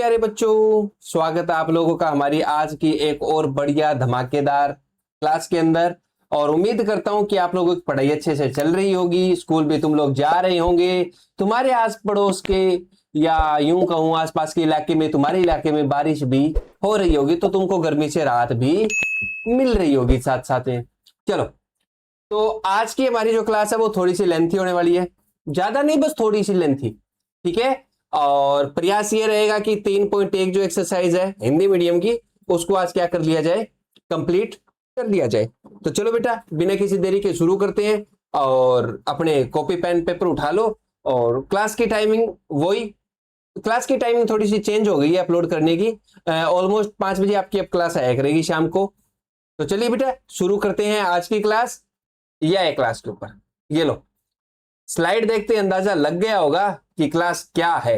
प्यारे बच्चों, स्वागत है आप लोगों का हमारी आज की एक और बढ़िया धमाकेदार क्लास के अंदर। और उम्मीद करता हूं कि आप लोगों की पढ़ाई अच्छे से चल रही होगी, स्कूल भी तुम लोग जा रहे होंगे, तुम्हारे आस पड़ोस के या यूं कहूं आसपास के इलाके में, तुम्हारे इलाके में बारिश भी हो रही होगी तो तुमको गर्मी से राहत भी मिल रही होगी साथ साथ में। चलो, तो आज की हमारी जो क्लास है वो थोड़ी सी लेंथी होने वाली है, ज्यादा नहीं, बस थोड़ी सी लेंथी, ठीक है। और प्रयास ये रहेगा कि 3.1 जो एक्सरसाइज है हिंदी मीडियम की, उसको आज क्या कर लिया जाए, कंप्लीट कर लिया जाए। तो चलो बेटा, बिना किसी देरी के शुरू करते हैं और अपने कॉपी पेन पेपर उठा लो। और क्लास की टाइमिंग वही, क्लास की टाइमिंग थोड़ी सी चेंज हो गई है अपलोड करने की। ऑलमोस्ट 5 बजे आपकी अब क्लास आया करेगी शाम को। तो चलिए बेटा, शुरू करते हैं आज की क्लास। यह है क्लास के ऊपर, ये लो स्लाइड देखते अंदाजा लग गया होगा कि क्लास क्या है।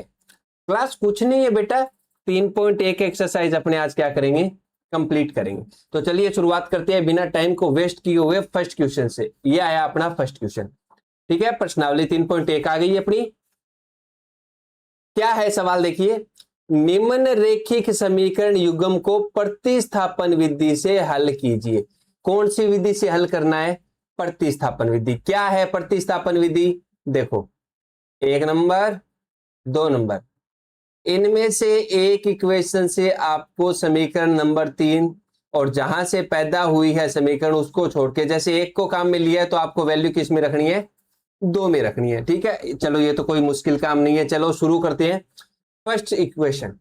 क्लास कुछ नहीं है बेटा, 3.1 एक्सरसाइज अपने आज क्या करेंगे, कंप्लीट करेंगे। तो चलिए शुरुआत करते हैं बिना टाइम को वेस्ट किए हुए फर्स्ट क्वेश्चन से। ये आया अपना फर्स्ट क्वेश्चन, ठीक है। प्रश्नावली 3.1 आ गई अपनी। क्या है सवाल, देखिए, निम्नरेखिक समीकरण युग्म को प्रतिस्थापन विधि से हल कीजिए। कौन सी विधि से हल करना है, प्रतिस्थापन विधि। क्या है प्रतिस्थापन विधि, देखो 1 नंबर 2 नंबर, इनमें से एक इक्वेशन से आपको समीकरण नंबर 3 और जहां से पैदा हुई है समीकरण उसको छोड़ के, जैसे एक को काम में लिया है तो आपको वैल्यू किस में रखनी है, 2 में रखनी है, ठीक है। चलो ये तो कोई मुश्किल काम नहीं है, चलो शुरू करते हैं। फर्स्ट इक्वेशन,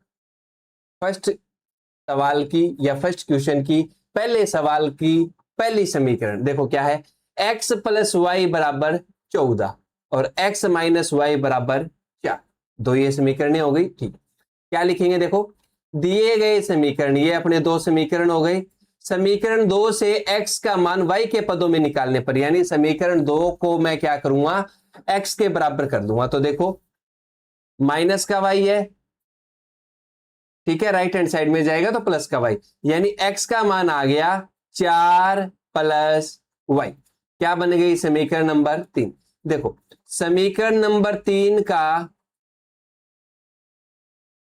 फर्स्ट सवाल की या फर्स्ट क्वेश्चन की पहले सवाल की पहली समीकरण देखो क्या है, x प्लस वाई बराबर 14 और x माइनस वाई बराबर 4। दो ये समीकरणें हो गई, ठीक। क्या लिखेंगे, देखो दिए गए समीकरण, ये अपने दो समीकरण हो गए। समीकरण 2 से x का मान y के पदों में निकालने पर, यानी समीकरण 2 को मैं क्या करूंगा, x के बराबर कर दूंगा। तो देखो माइनस का y है, ठीक है, राइट हैंड साइड में जाएगा तो प्लस का y, यानी x का मान आ गया 4 प्लस y। क्या बन गई, समीकरण नंबर 3। देखो समीकरण नंबर 3 का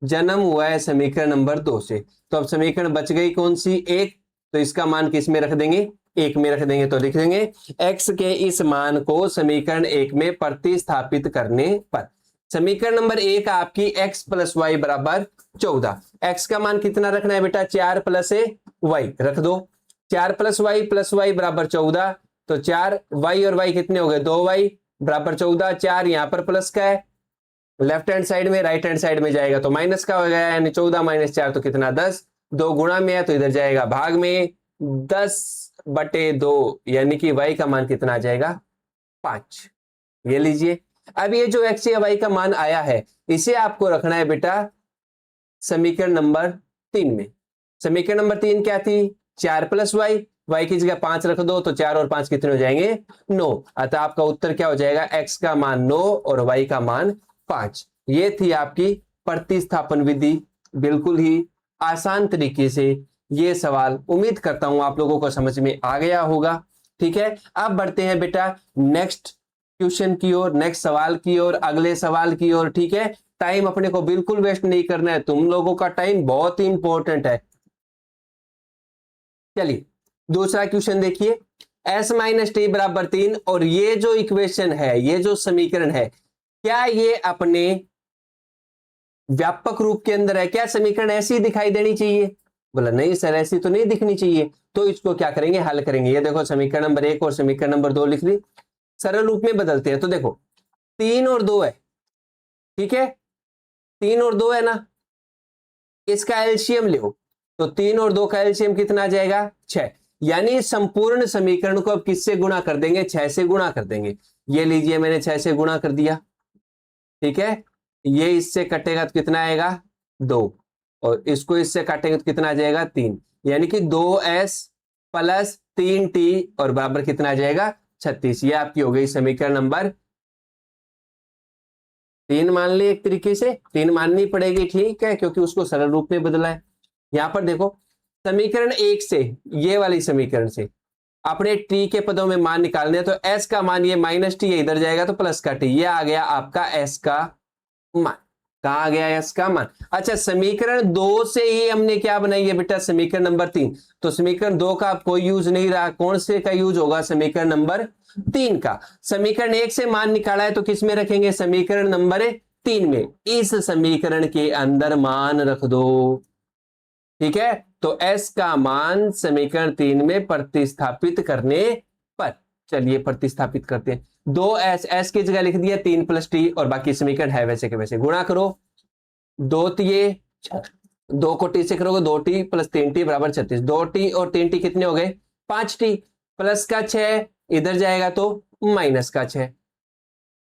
जन्म हुआ है समीकरण नंबर 2 से, तो अब समीकरण बच गई कौन सी, 1। तो इसका मान किस में रख देंगे, 1 में रख देंगे। तो लिख देंगे x के इस मान को समीकरण 1 में प्रतिस्थापित करने पर समीकरण नंबर 1 आपकी x प्लस वाई बराबर 14। x का मान कितना रखना है बेटा, 4 प्लस वाई रख दो। 4 प्लस वाई बराबर 14, तो 4 वाई और वाई कितने हो गए, 2y बराबर 14। 4 यहां पर प्लस का है, लेफ्ट हैंड साइड में, राइट हैंड साइड में जाएगा तो माइनस का हो गया, यानी 14 माइनस 4 तो कितना, 10। 2 गुणा में है तो इधर जाएगा भाग में, 10/2, यानी कि y का मान कितना आ जाएगा, 5। ये लीजिए, अब ये जो x या y का मान आया है इसे आपको रखना है बेटा समीकरण नंबर 3 में। समीकरण नंबर 3 क्या थी, 4 प्लस वाई की जगह 5 रख दो तो 4 और 5 कितने हो जाएंगे, 9। अतः आपका उत्तर क्या हो जाएगा, x का मान 9 और y का मान 5। ये थी आपकी प्रतिस्थापन विधि। बिल्कुल ही आसान तरीके से ये सवाल उम्मीद करता हूं आप लोगों को समझ में आ गया होगा, ठीक है। अब बढ़ते हैं बेटा नेक्स्ट क्वेश्चन की ओर, नेक्स्ट सवाल की ओर, अगले सवाल की ओर, ठीक है। टाइम अपने को बिल्कुल वेस्ट नहीं करना है, तुम लोगों का टाइम बहुत ही इंपॉर्टेंट है। चलिए दूसरा क्वेश्चन देखिए, s माइनस टी बराबर 3 और ये जो इक्वेशन है, ये जो समीकरण है, क्या ये अपने व्यापक रूप के अंदर है, क्या समीकरण ऐसी दिखाई देनी चाहिए, बोला नहीं सर ऐसी तो नहीं दिखनी चाहिए। तो इसको क्या करेंगे, हल करेंगे। ये देखो समीकरण नंबर 1 और समीकरण नंबर 2 लिख ली, सरल रूप में बदलते हैं। तो देखो 3 और 2 है, ठीक है, 3 और 2 है ना, इसका एलसीएम लो तो 3 और 2 का एलसीएम कितना आ जाएगा, 6। यानी संपूर्ण समीकरण को अब किससे गुणा कर देंगे, 6 से गुणा कर देंगे। ये लीजिए मैंने 6 से गुणा कर दिया, ठीक है। ये इससे कटेगा तो कितना आएगा, 2, और इसको इससे काटेंगे तो कितना आ जाएगा, 3, यानी कि 2s प्लस 3t और बराबर कितना आ जाएगा, 36। ये आपकी हो गई समीकरण नंबर 3 मान ली, एक तरीके से 3 माननी पड़ेगी, ठीक है, क्योंकि उसको सरल रूप में बदला है। यहां पर देखो समीकरण 1 से, ये वाली समीकरण से अपने t के पदों में मान निकालने हैं, तो s का मान ये माइनस टी इधर जाएगा तो प्लस का t, ये आ गया आपका s का मान। कहाँ गया एस का मान। अच्छा, समीकरण 2 से ही हमने क्या बनाई है बेटा, समीकरण नंबर 3। तो समीकरण 2 का कोई यूज नहीं रहा, कौन से का यूज होगा, समीकरण नंबर 3 का। समीकरण 1 से मान निकाला है तो किस में रखेंगे, समीकरण नंबर 3 में। इस समीकरण के अंदर मान रख दो, ठीक है। तो s का मान समीकरण 3 में प्रतिस्थापित करने पर, चलिए प्रतिस्थापित करते हैं। 2s, s की जगह लिख दिया 3 + t, और बाकी समीकरण है वैसे के वैसे। गुणा करो, 2 तिये 2 को t से करोगे, 2t + 3t = 36। 2t और 3t कितने हो गए, 5t। प्लस का 6 इधर जाएगा तो माइनस का 6।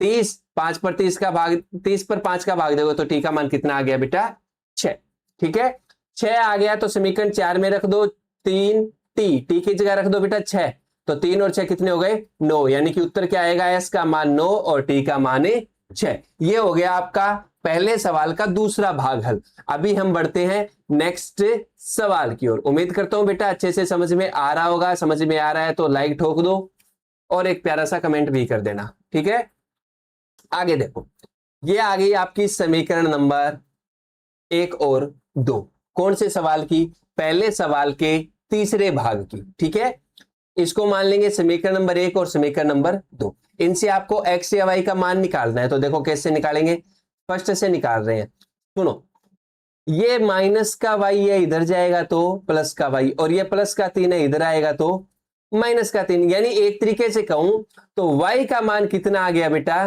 30, 5 पर 30 का भाग, 30 पर 5 का भाग दोगे तो t का मान कितना आ गया बेटा, 6। ठीक है, 6 आ गया तो समीकरण 4 में रख दो 3t, t की जगह रख दो बेटा 6। तो 3 और 6 कितने हो गए, 9। यानी कि उत्तर क्या आएगा, s का मान 9 और t का मान 6। ये हो गया आपका पहले सवाल का दूसरा भाग हल। अभी हम बढ़ते हैं नेक्स्ट सवाल की ओर। उम्मीद करता हूं बेटा अच्छे से समझ में आ रहा होगा। समझ में आ रहा है तो लाइक ठोक दो और एक प्यारा सा कमेंट भी कर देना, ठीक है। आगे देखो, ये आ गई आपकी समीकरण नंबर 1 और 2। कौन से सवाल की, पहले सवाल के तीसरे भाग की, ठीक है। इसको मान लेंगे समीकरण नंबर 1 और समीकरण नंबर 2। इनसे आपको x या y का मान निकालना है। तो देखो कैसे निकालेंगे, फर्स्ट से निकाल रहे हैं। सुनो, ये माइनस का y है इधर जाएगा तो प्लस का y, और ये प्लस का 3 है इधर आएगा तो माइनस का 3। यानी एक तरीके से कहूं तो y का मान कितना आ गया बेटा,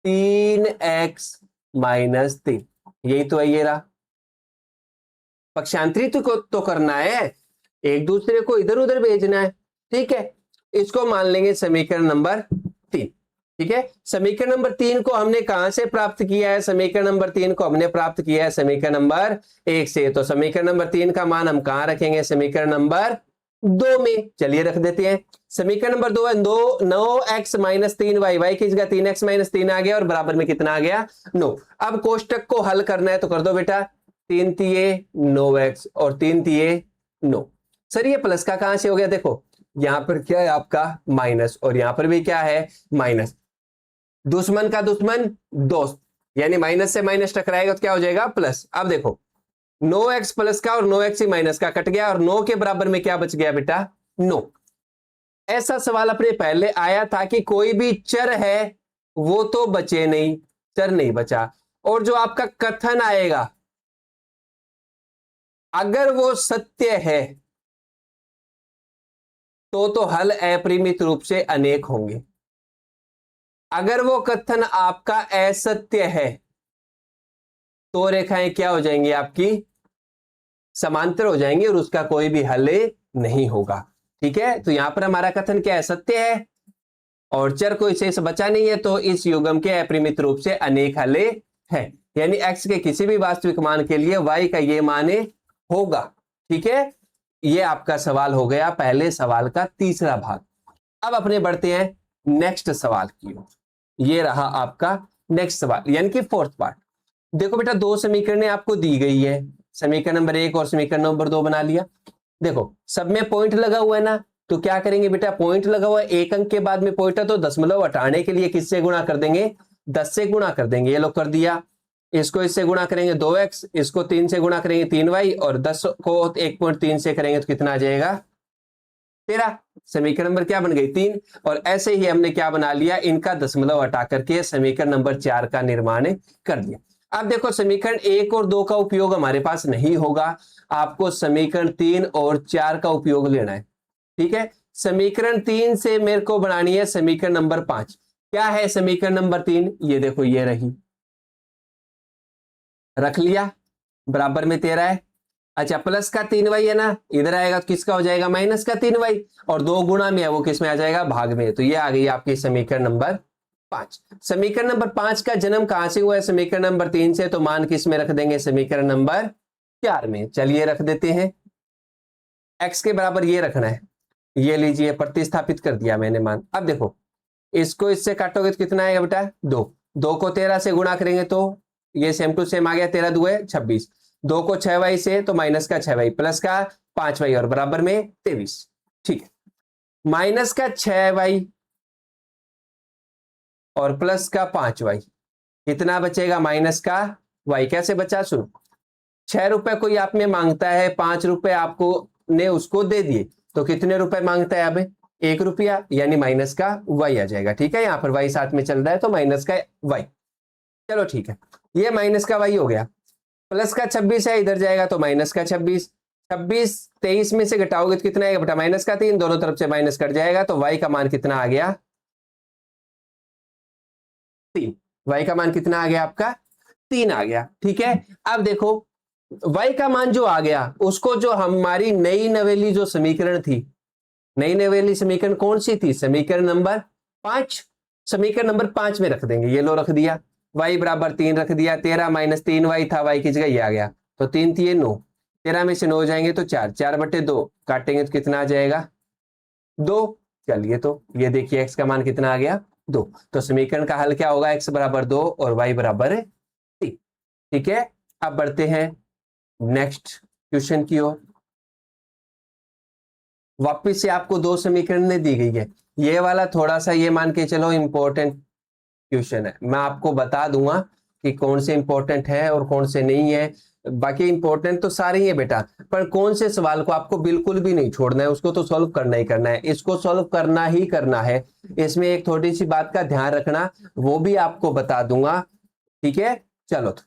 3x - 3। यही तो है, ये रहा। पक्षांतरित को तो करना है, एक दूसरे को इधर उधर भेजना है, ठीक है। इसको मान लेंगे समीकरण नंबर 3, ठीक है। समीकरण नंबर 3 को हमने कहां से प्राप्त किया है, समीकरण नंबर 3 को हमने प्राप्त किया है समीकरण नंबर 1 से। तो समीकरण नंबर 3 का मान हम कहां रखेंगे, समीकरण नंबर 2 में। चलिए रख देते हैं। समीकरण नंबर 2 है 9x - 3y, y की जगह 3x - 3 आ गया और बराबर में कितना आ गया, 9। अब कोष्टक को हल करना है तो कर दो बेटा, 3 तिये 9x और 3 तिये 9। सर ये प्लस का कहां से हो गया, देखो यहां पर क्या है आपका माइनस, और यहां पर भी क्या है माइनस। दुश्मन का दुश्मन दोस्त, यानी माइनस से माइनस टकराएगा तो क्या हो जाएगा, प्लस। अब देखो 9x प्लस का और 9x ही माइनस का कट गया, और 9 के बराबर में क्या बच गया बेटा, 9। ऐसा सवाल अपने पहले आया था कि कोई भी चर है वो तो बचे नहीं, चर नहीं बचा। और जो आपका कथन आएगा अगर वो सत्य है तो हल अपरिमित रूप से अनेक होंगे। अगर वो कथन आपका असत्य है तो रेखाएं क्या हो जाएंगी आपकी, समांतर हो जाएंगी और उसका कोई भी हल नहीं होगा, ठीक है। तो यहां पर हमारा कथन क्या है, सत्य है और चर कोई शेष बचा नहीं है, तो इस युग्म के अपरिमित रूप से अनेक हल है। यानी x के किसी भी वास्तविक मान के लिए y का ये मान होगा, ठीक है। ये आपका सवाल हो गया पहले सवाल का तीसरा भाग। अब अपने बढ़ते हैं नेक्स्ट सवाल की ओर। ये रहा आपका नेक्स्ट सवाल, यानी कि फोर्थ पार्ट। देखो बेटा, दो समीकरणें आपको दी गई है, समीकरण नंबर 1 और समीकरण नंबर 2 बना लिया। देखो सब में पॉइंट लगा हुआ है ना, तो क्या करेंगे बेटा, पॉइंट लगा हुआ है, एक अंक के बाद में पॉइंट है तो दशमलव हटाने के लिए किससे गुणा कर देंगे, 10 से गुणा कर देंगे। ये लोग कर दिया। इसको इससे गुणा करेंगे 2x, इसको 3 से गुणा करेंगे 3y, और 10 को 1.3 से करेंगे तो कितना आ जाएगा, 13। समीकरण नंबर क्या बन गई, 3। और ऐसे ही हमने क्या बना लिया, इनका दशमलव हटा करके समीकरण नंबर 4 का निर्माण कर दिया। अब देखो समीकरण 1 और 2 का उपयोग हमारे पास नहीं होगा, आपको समीकरण 3 और 4 का उपयोग लेना है, ठीक है। समीकरण 3 से मेरे को बनानी है समीकरण नंबर 5। क्या है समीकरण नंबर 3, ये देखो ये रही, रख लिया, बराबर में 13 है। अच्छा, प्लस का 3y है ना, इधर आएगा तो किसका हो जाएगा, माइनस का 3y, और 2 गुणा में है वो किस में आ जाएगा, भाग में। तो ये आ गई आपकी समीकरण नंबर 5। समीकरण नंबर 5 का जन्म कहां से हुआ है, समीकरण नंबर 3 से, तो मान किस में रख देंगे, समीकरण नंबर 4 में। चलिए रख देते हैं, x के बराबर ये रखना है, ये लीजिए प्रतिस्थापित कर दिया मैंने मान। अब देखो इसको इससे काटोगे तो कितना आएगा बेटा, 2। 2 को 13 से गुणा करेंगे तो ये सेम टू सेम आ गया, 13 2 है 26। 2 को 6y से तो माइनस का 6y, प्लस का 5y और बराबर में 23, ठीक है। माइनस का 6y और प्लस का 5y, कितना बचेगा, माइनस का वाई कैसे बचा, सुनो, 6 रुपए कोई आप में मांगता है, 5 रुपए आपको ने उसको दे दिए, तो कितने रुपए मांगता है अब, 1 रुपया, यानी माइनस का वाई आ जाएगा। ठीक है, यहाँ पर वाई साथ में चल रहा है तो माइनस का वाई। चलो ठीक है, ये माइनस का वाई हो गया। प्लस का 26 है, इधर जाएगा तो माइनस का 26। 26 23 में से घटाओगे तो कितना आएगा बेटा, माइनस का 3, दोनों तरफ से माइनस कट जाएगा, तो वाई का मान कितना आ गया, 3। वाई का मान कितना आ गया आपका, 3 आ गया। ठीक है, अब देखो y का मान जो आ गया उसको, जो हमारी नई नवेली जो समीकरण थी, नई नवेली समीकरण कौन सी थी, समीकरण नंबर 5, समीकरण नंबर 5 में रख देंगे। ये लो रख दिया, y बराबर 3 रख दिया, 13 माइनस 3y था, y की जगह ये आ गया, तो 3 3 9, 13 में से 9 जाएंगे तो 4, 4/2 काटेंगे तो कितना आ जाएगा, 2। चलिए, तो ये देखिए x का मान कितना आ गया, 2। तो समीकरण का हल क्या होगा, x बराबर 2 और y बराबर 3। ठीक है, अब बढ़ते हैं नेक्स्ट क्वेश्चन की ओर। वापिस से आपको 2 समीकरण दी गई है। ये वाला थोड़ा सा ये मान के चलो इंपॉर्टेंट क्वेश्चन है, मैं आपको बता दूंगा कि कौन से इंपॉर्टेंट है और कौन से नहीं है। बाकी इंपॉर्टेंट तो सारे ही है बेटा, पर कौन से सवाल को आपको बिल्कुल भी नहीं छोड़ना है, उसको तो सॉल्व करना ही करना है, इसको सॉल्व करना ही करना है। इसमें एक थोड़ी सी बात का ध्यान रखना, वो भी आपको बता दूंगा। ठीक है, चलो तो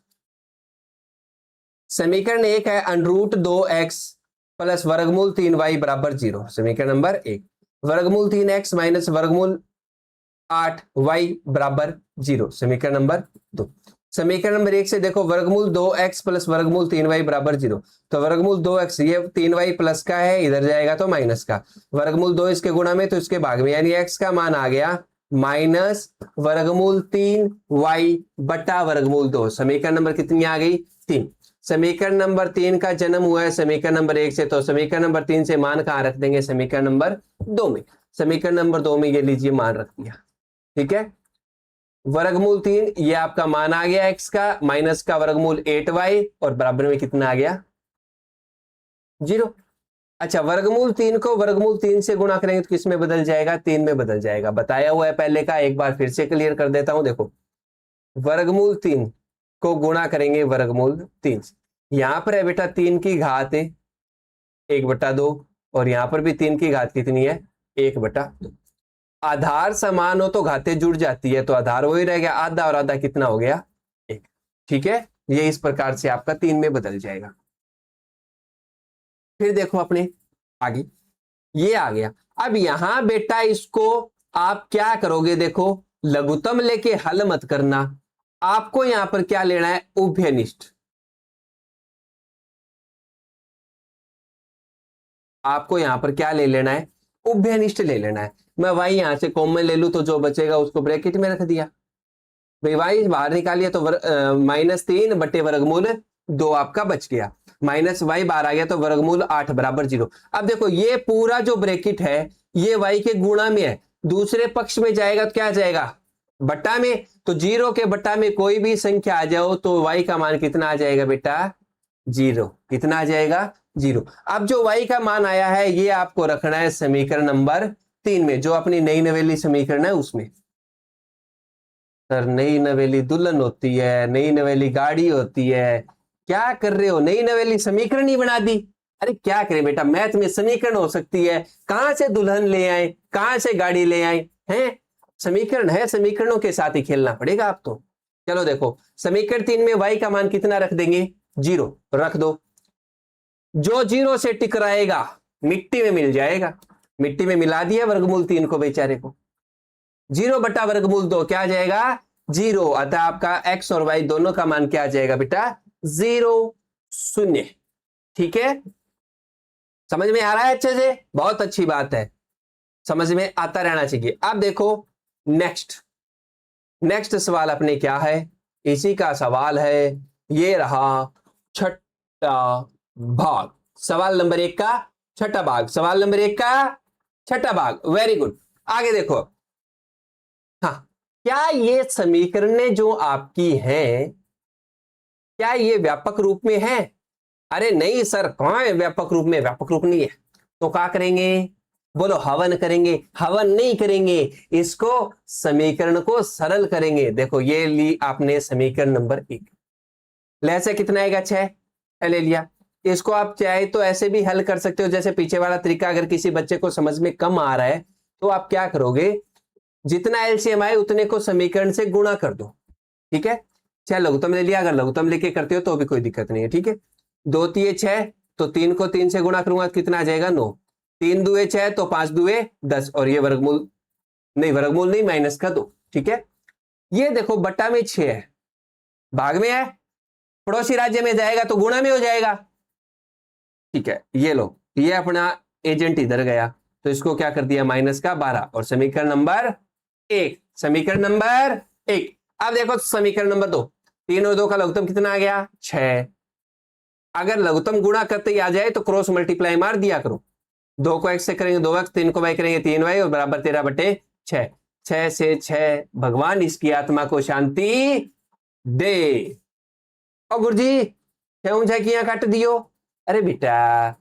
समीकरण 1 है √2x प्लस वर्गमूल 3y बराबर 0। समीकरण नंबर 1, वर्गमूल 3x माइनस वर्गमूल 8y बराबर 0। समीकरण नंबर 2, समीकरण नंबर 1 से देखो, वर्गमूल 2x प्लस वर्गमूल 3y बराबर 0, तो वर्गमूल 2x ये 3y प्लस का है, इधर जाएगा तो माइनस का, वर्गमूल 2 इसके गुणा में तो इसके भाग में, यानी x का मान आ गया माइनस वर्गमूल 3y बटा वर्गमूल 2। समीकरण नंबर कितनी आ गई, 3। समीकरण नंबर 3 का जन्म हुआ है समीकरण नंबर 1 से, तो समीकरण नंबर 3 से मान कहां रख देंगे, समीकरण नंबर 2 में। समीकरण नंबर 2 में ये लीजिए मान रख दिया। ठीक है, वर्गमूल 3 ये आपका मान आ गया x का, माइनस का वर्गमूल 8y और बराबर में कितना आ गया, 0। अच्छा, वर्गमूल 3 को वर्गमूल 3 से गुणा करेंगे तो किस में बदल जाएगा, 3 में बदल जाएगा। बताया हुआ है पहले का, एक बार फिर से क्लियर कर देता हूं। देखो, वर्गमूल 3 को गुणा करेंगे वर्गमूल 3 से, यहां पर है बेटा 3 की घात 1/2 और यहां पर भी 3 की घात कितनी है, 1/2। आधार समान हो तो घातें जुड़ जाती है, तो आधार वही रह गया, आधा और आधा कितना हो गया, 1। ठीक है, ये इस प्रकार से आपका 3 में बदल जाएगा। फिर देखो अपने आगे, ये आ गया। अब यहां बेटा इसको आप क्या करोगे, देखो लघुत्तम लेके हल मत करना, आपको यहां पर क्या लेना है, उभयनिष्ठ। आपको यहां पर क्या ले लेना है, उभयनिष्ठ ले लेना है। मैं वाई यहां से कॉमन ले लूं तो जो बचेगा उसको ब्रैकेट में रख दिया, भाई वाई बाहर निकालिए तो -3/वर्गमूल 2 आपका बच गया, माइनस वाई बाहर आ गया तो वर्गमूल 8 बराबर 0। अब देखो ये पूरा जो ब्रैकेट है ये वाई के गुणा में है, दूसरे पक्ष में जाएगा तो क्या जाएगा, बट्टा में, तो 0 के बट्टा में कोई भी संख्या आ जाओ तो वाई का मान कितना आ जाएगा बेटा, 0। कितना आ जाएगा, 0। अब जो y का मान आया है ये आपको रखना है समीकरण नंबर 3 में, जो अपनी नई नवेली समीकरण है उसमें। सर नई नवेली दुल्हन होती है, नई नवेली गाड़ी होती है, क्या कर रहे हो, नई नवेली समीकरण ही बना दी। अरे क्या करें बेटा, मैथ में समीकरण हो सकती है, कहां से दुल्हन ले आए, कहां से गाड़ी ले आए हैं, समीकरण है, समीकरणों के साथ ही खेलना पड़ेगा आप तो। चलो देखो, समीकरण 3 में y का मान कितना रख देंगे, 0 रख दो, जो 0 से टकराएगा मिट्टी में मिल जाएगा, मिट्टी में मिला दिया वर्गमूल 3 को बेचारे को, 0/वर्गमूल 2 क्या आ जाएगा, 0। अतः आपका x और y दोनों का मान क्या आ जाएगा बेटा, 0 0। ठीक है, समझ में आ रहा है अच्छे से, बहुत अच्छी बात है, समझ में आता रहना चाहिए। अब देखो नेक्स्ट, नेक्स्ट सवाल अपने क्या है, इसी का सवाल है, ये रहा छठा भाग, सवाल नंबर 1 का छठा भाग, सवाल नंबर 1 का छठा भाग, वेरी गुड। आगे देखो, हाँ, क्या ये समीकरणें जो आपकी हैं क्या ये व्यापक रूप में है, अरे नहीं सर, कहां है व्यापक रूप में, व्यापक रूप नहीं है, तो क्या करेंगे, बोलो हवन करेंगे, हवन नहीं करेंगे, इसको समीकरण को सरल करेंगे। देखो ये ली आपने समीकरण नंबर 1, ले से कितना आएगा 6, ले लिया। इसको आप चाहे तो ऐसे भी हल कर सकते हो, जैसे पीछे वाला तरीका। अगर किसी बच्चे को समझ में कम आ रहा है तो आप क्या करोगे, जितना एलसीएम आए उतने को समीकरण से गुणा कर दो, ठीक है। 6 लघुत्तम ले लिया, अगर लघुत्तम लेके करते हो तो भी कोई दिक्कत नहीं है, ठीक है। 2 तिये 6, तो 3 को 3 से गुणा करूंगा कितना आ जाएगा 9। 3 दुए 6, तो 5 दुए 10, और ये वर्गमूल नहीं माइनस का 2, ठीक है। ये देखो बट्टा में 6 है, भाग में है, पड़ोसी राज्य में जाएगा तो गुणा में हो जाएगा, ठीक है। ये लो, ये अपना एजेंट इधर गया तो इसको क्या कर दिया माइनस का 12, और समीकरण नंबर 1, समीकरण नंबर 1। अब देखो समीकरण नंबर 2, 3 और 2 का लघुत्तम कितना आ गया 6। अगर लघुत्तम गुणा करते ही आ जाए तो क्रॉस मल्टीप्लाई मार दिया करो। 2 को x से करेंगे 2x, 3 को y करेंगे 3y, और बराबर 13/6। 6 से 6, भगवान इसकी आत्मा को शांति दे। और गुरुजी 6 की यहां काट दियो, अरे बेटा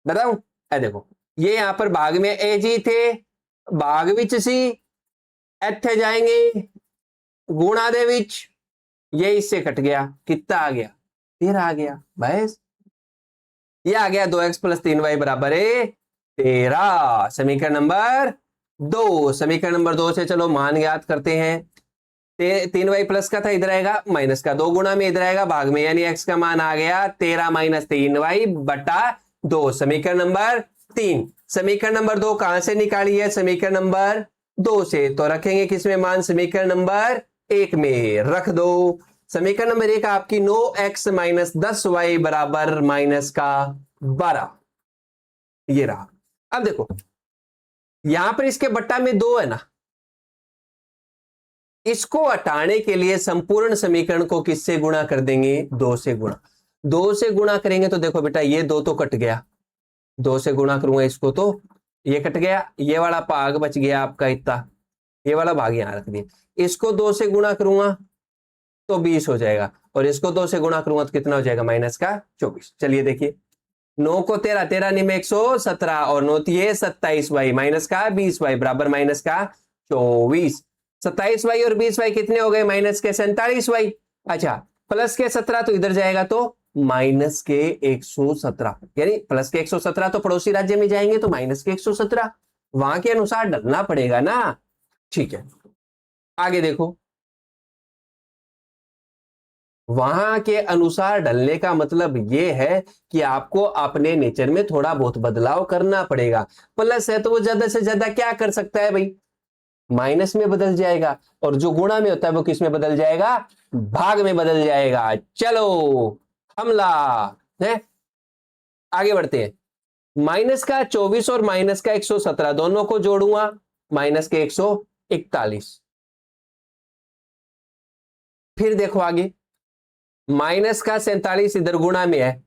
बताऊं, देखो ये यहां पर भाग में ए जी थे, भाग विच सी, इथे जाएंगे गुणा दे विच, ये इससे कट गया, कितना आ गया 13 आ गया, बस ये आ गया 2x + 3y बराबर है 13। समीकरण नंबर 2, समीकरण नंबर 2 से चलो मान ज्ञात करते हैं। 3y प्लस का था, इधर आएगा माइनस का, 2 गुणा में इधर आएगा भाग में, यानी x का मान आ गया 13 - 3y बटा 2, समीकरण नंबर 3। समीकरण नंबर 2 कहां से निकाली है, समीकरण नंबर 2 से, तो रखेंगे किसमें मान, समीकरण नंबर 1 में रख दो। समीकरण नंबर 1 आपकी 9x - 10y बराबर माइनस का 12, ये रहा। अब देखो यहां पर इसके बट्टा में 2 है ना, इसको हटाने के लिए संपूर्ण समीकरण को किससे गुणा कर देंगे, 2 से गुणा। 2 से गुणा करेंगे तो देखो बेटा ये 2 तो कट गया, 2 से गुणा करूंगा इसको तो ये कट गया, ये वाला भाग बच गया आपका इतना, ये वाला भाग यहां रख दिया। इसको 2 से गुणा करूंगा तो 20 हो जाएगा, और इसको 2 से गुणा करूंगा तो कितना हो जाएगा माइनस का 24। चलिए देखिए 9 को 13, 13 × 117, और 9 तिये 27y माइनस का 20y बराबर माइनस का 24। 27y और 20y कितने हो गए, माइनस के 47y। अच्छा प्लस के 17 तो इधर जाएगा तो माइनस के 117, यानी प्लस के 117 तो पड़ोसी राज्य में जाएंगे तो माइनस के 117, वहां के अनुसार डलना पड़ेगा ना, ठीक है। आगे देखो, वहां के अनुसार ढलने का मतलब यह है कि आपको अपने नेचर में थोड़ा बहुत बदलाव करना पड़ेगा। प्लस है तो वो ज्यादा से ज्यादा क्या कर सकता है भाई, माइनस में बदल जाएगा, और जो गुणा में होता है वो किस में बदल जाएगा, भाग में बदल जाएगा। चलो हमला है, आगे बढ़ते हैं। माइनस का 24 और माइनस का 117 दोनों को जोड़ूंगा, माइनस के 141। फिर देखो आगे, माइनस का 47 इधर गुणा में है,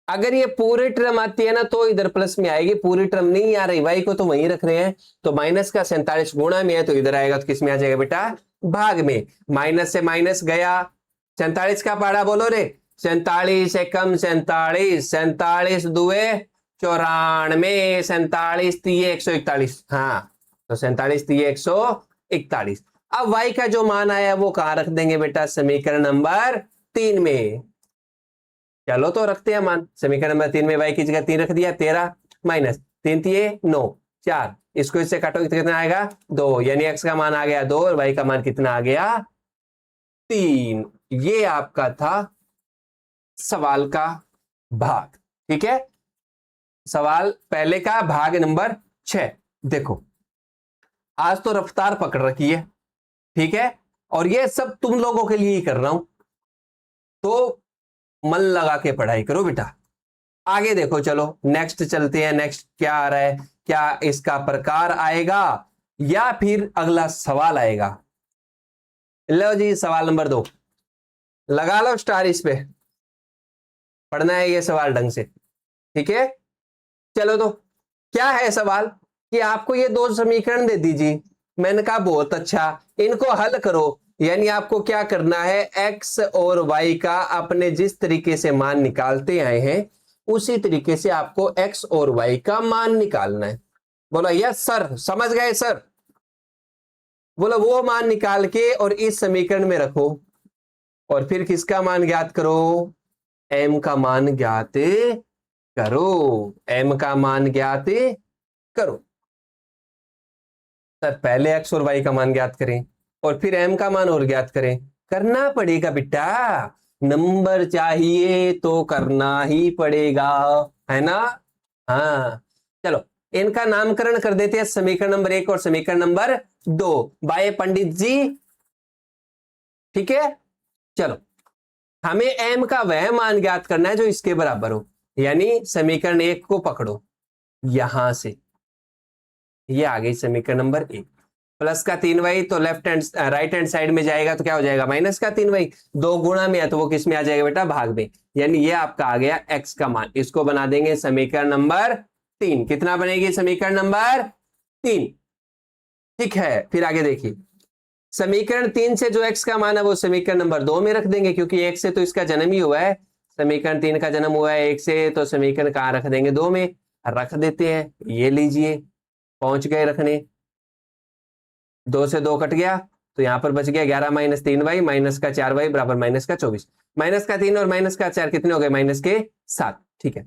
अगर ये पूरी टर्म आती है ना तो इधर प्लस में आएगी, पूरी टर्म नहीं आ रही, वाई को तो वहीं रख रहे हैं, तो माइनस का 47 गुणा में है तो इधर आएगा तो किस में आ जाएगा बेटा, भाग में। माइनस से माइनस गया, 47 का पाड़ा बोलो रे, 47 एकम 47, 47 दुए 94, 47 तिये 141, हाँ तो 47 तिये 141। अब वाई का जो मान आया वो कहां रख देंगे बेटा, समीकरण नंबर 3 में। चलो तो रखते हैं मान, समीकरण नंबर 3 में y की जगह 3 रख दिया, 13 माइनस 3 तिये 9, 4, इसको इससे काटो तो कितना आएगा 2, यानी x का मान आ गया 2 और y का मान कितना आ गया 3। ये आपका था सवाल का भाग, ठीक है। सवाल पहले का भाग नंबर 6। देखो आज तो रफ्तार पकड़ रखी है, ठीक है, और ये सब तुम लोगों के लिए ही कर रहा हूं, तो मन लगा के पढ़ाई करो बेटा। आगे देखो, चलो नेक्स्ट चलते हैं। नेक्स्ट क्या आ रहा है, क्या इसका प्रकार आएगा या फिर अगला सवाल आएगा। लो जी सवाल नंबर 2, लगा लो स्टार, इस पे पढ़ना है ये सवाल ढंग से, ठीक है। चलो तो क्या है सवाल कि आपको ये 2 समीकरण दे दीजिए, मैंने कहा बहुत अच्छा, इनको हल करो। यानी आपको क्या करना है, x और y का अपने जिस तरीके से मान निकालते आए हैं उसी तरीके से आपको x और y का मान निकालना है। बोलो यस सर, समझ गए सर, बोलो वो मान निकाल के और इस समीकरण में रखो, और फिर किसका मान ज्ञात करो, m का मान ज्ञात करो, m का मान ज्ञात करो। सर पहले x और y का मान ज्ञात करें और फिर m का मान और ज्ञात करें, करना पड़ेगा बेटा, नंबर चाहिए तो करना ही पड़ेगा, है ना। हाँ चलो इनका नामकरण कर देते हैं, समीकरण नंबर 1 और समीकरण नंबर 2 बाय पंडित जी। ठीक है चलो, हमें m का वह मान ज्ञात करना है जो इसके बराबर हो, यानी समीकरण 1 को पकड़ो, यहां से ये आ गई समीकरण नंबर 1, प्लस का 3y तो left hand right hand side में जाएगा तो क्या हो जाएगा माइनस का 3y, दो गुणा में है तो वो किस में आ जाएगा बेटा, भाग में, यानी ये आपका आ गया x का मान। इसको बना देंगे समीकरण नंबर 3। कितना बनेगी समीकरण नंबर 3। ठीक है फिर आगे देखिए, समीकरण 3 से जो x का मान है वो समीकरण नंबर 2 में रख देंगे, क्योंकि 1 से तो इसका जन्म ही हुआ है, समीकरण 3 का जन्म हुआ है 1 से, तो समीकरण कहां रख देंगे, 2 में रख देते हैं। ये लीजिए पहुंच गए रखने, 2 से 2 कट गया तो यहां पर बच गया 11 माइनस 3y माइनस का 4y बराबर माइनस का 24, माइनस का 3 और माइनस का 4 कितने हो गए, माइनस के 7। ठीक है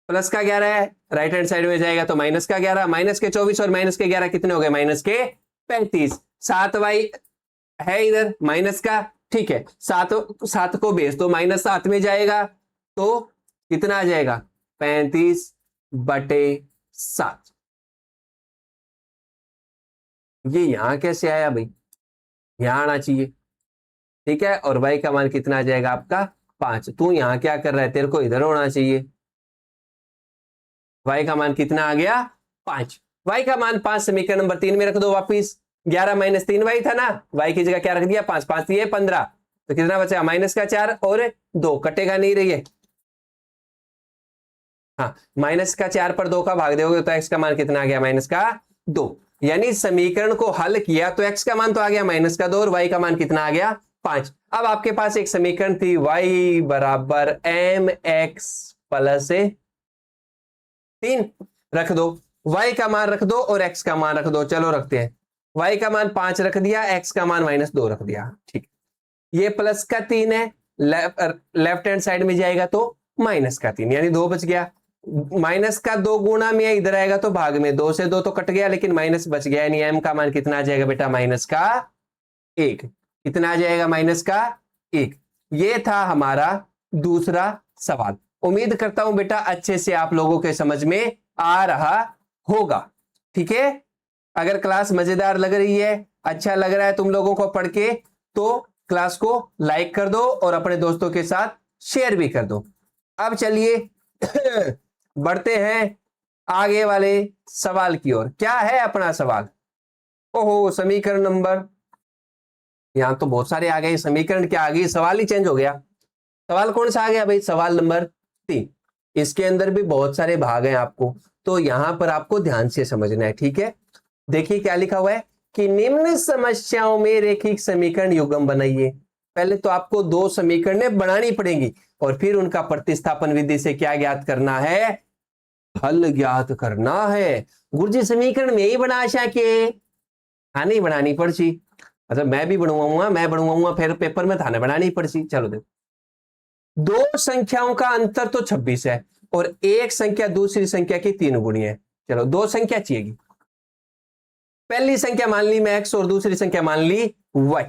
प्लस का 11 है, राइट हैंड साइड में जाएगा तो माइनस का 11, माइनस के 24 और माइनस के 11 कितने हो गए, माइनस के 35, 7y है इधर माइनस का। ठीक है 7 को भेज तो माइनस 7 में जाएगा तो कितना आ जाएगा 35/7। ये यहां कैसे आया भाई, यहां आना चाहिए। ठीक है और y का मान कितना आ जाएगा आपका 5, तू यहां क्या कर रहा है, तेरे को इधर होना चाहिए, y का मान कितना आ गया 5, y का मान 5 समीकरण नंबर 3 में रख दो वापिस, 11 माइनस 3y था ना, y की जगह क्या रख दिया 5, 5 दिए 15, तो कितना बचा माइनस का 4 और 2 कटेगा नहीं रही है, हाँ माइनस का 4 पर 2 का भाग दोगे तो x का मान कितना आ गया माइनस का 2, यानी समीकरण को हल किया तो x का मान तो आ गया माइनस का 2 और y का मान कितना आ गया 5। अब आपके पास एक समीकरण थी y बराबर mx प्लस 3, रख दो, y का मान रख दो और x का मान रख दो, चलो रखते हैं, y का मान 5 रख दिया, x का मान -2 रख दिया। ठीक ये प्लस का 3 है, लेफ्ट हैंड साइड में जाएगा तो माइनस का 3, यानी 2 बच गया, माइनस का 2 गुणा में इधर आएगा तो भाग में, 2 से 2 तो कट गया लेकिन माइनस बच गया, यानी m का मान कितना आ जाएगा बेटा माइनस का 1, कितना आ जाएगा माइनस का 1। ये था हमारा दूसरा सवाल। उम्मीद करता हूं बेटा अच्छे से आप लोगों के समझ में आ रहा होगा। ठीक है अगर क्लास मजेदार लग रही है, अच्छा लग रहा है तुम लोगों को पढ़ के, तो क्लास को लाइक कर दो और अपने दोस्तों के साथ शेयर भी कर दो। अब चलिए बढ़ते हैं आगे वाले सवाल की ओर। क्या है अपना सवाल, ओहो समीकरण नंबर, यहां तो बहुत सारे आ गए, समीकरण क्या आ गई, सवाल ही चेंज हो गया। सवाल कौन सा आ गया भाई, सवाल नंबर 3, इसके अंदर भी बहुत सारे भाग हैं आपको, तो यहां पर आपको ध्यान से समझना है। ठीक है देखिए क्या लिखा हुआ है कि निम्न समस्याओं में रेखिक समीकरण युग्म बनाइए। पहले तो आपको 2 समीकरणें बनानी पड़ेंगी और फिर उनका प्रतिस्थापन विधि से क्या ज्ञात करना है, हल ज्ञात करना है। गुरुजी समीकरण में ही बना आशा के, हाँ नहीं बनानी पड़सी, मतलब मैं भी बनवाऊंगा फिर पेपर में थाने बनानी पड़सी। चलो देखो 2 संख्याओं का अंतर तो 26 है और एक संख्या दूसरी संख्या की 3 गुणी है। चलो 2 संख्या चाहिए, पहली संख्या मान ली मैं x और दूसरी संख्या मान ली y,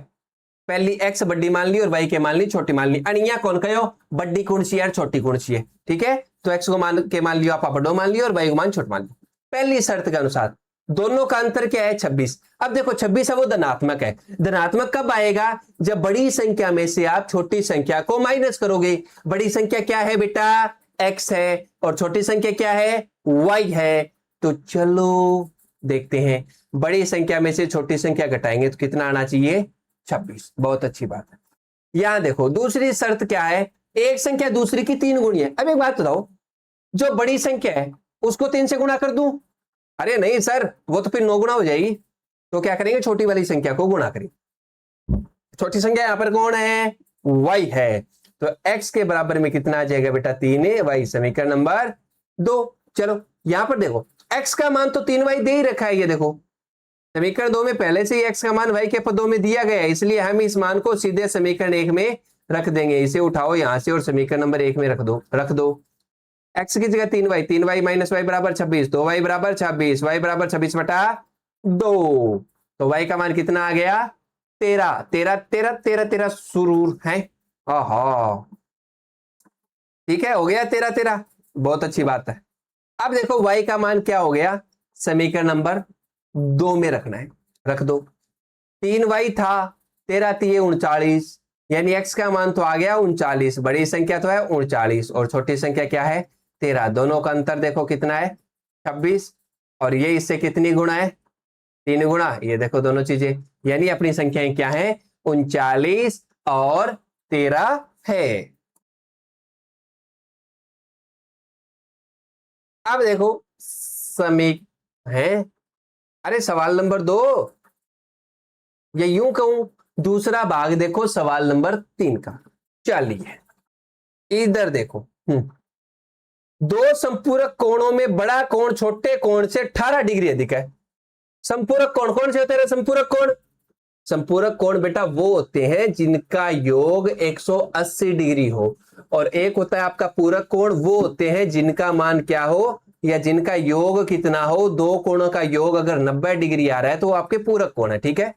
पहली x बड़ी मान ली और y के मान ली छोटी मान ली, अनिया कौन कहो बड़ी कौन सी है छोटी कौन सी है। ठीक है तो x को मान के मान लियो आप बड़ो मान लियो और y को मान छोट मान लियो। पहली शर्त के अनुसार दोनों का अंतर क्या है 26। अब देखो 26 है वो धनात्मक है, धनात्मक कब आएगा, जब बड़ी संख्या में से आप छोटी संख्या को माइनस करोगे। बड़ी संख्या क्या है बेटा x है और छोटी संख्या क्या है y है। तो चलो देखते हैं, बड़ी संख्या में से छोटी संख्या घटाएंगे तो कितना आना चाहिए 26, बहुत अच्छी बात है। यहां देखो दूसरी शर्त क्या है, एक संख्या दूसरी की 3 गुणी है। अब एक बात बताओ, जो बड़ी संख्या है उसको 3 से गुणा कर दूं, अरे नहीं सर वो तो फिर 9 गुणा हो जाएगी, तो क्या करेंगे छोटी वाली संख्या को गुणा करेंगे। छोटी संख्या यहां पर कौन है y है, तो x के बराबर में कितना आ जाएगा बेटा 3y, समीकरण नंबर 2। चलो यहां पर देखो x का मान तो 3y दे ही रखा है, ये देखो समीकरण 2 में पहले से ही x का मान y के पदों में दिया गया है, इसलिए हम इस मान को सीधे समीकरण 1 में रख देंगे, इसे उठाओ यहां से और समीकरण नंबर 1 में रख दो। x की जगह 3y माइनस वाई बराबर 26, 2y बराबर 26, y बराबर 26 बटा 2। तो y का मान कितना आ गया? 13। 13 13 13 13 सुरूर है। हाँ, ठीक है, हो गया 13 13। बहुत अच्छी बात है। अब देखो y का मान क्या हो गया, समीकरण नंबर 2 में रखना है, रख दो। 3y था, 13 3 39, यानी x का मान तो आ गया 39। बड़ी संख्या तो है 39 और छोटी संख्या क्या है? 13। दोनों का अंतर देखो कितना है? 26। और ये इससे कितनी गुणा है? 3 गुणा। ये देखो दोनों चीजें, यानी अपनी संख्याएं क्या है? 39 और 13 है। अब देखो समीक है, अरे सवाल नंबर 2, या यूं कहूं दूसरा भाग देखो सवाल नंबर 3 का। चलिए इधर देखो। दो संपूरक कोणों में बड़ा कोण छोटे कोण से 18 डिग्री अधिक है। संपूरक कोण कौन से होते हैं? संपूरक कोण, संपूरक कोण बेटा वो होते हैं जिनका योग 180 डिग्री हो, और एक होता है आपका पूरक कोण, वो होते हैं जिनका मान क्या हो या जिनका योग कितना हो। दो कोणों का योग अगर 90 डिग्री आ रहा है तो वो आपके पूरक कोण है। ठीक है,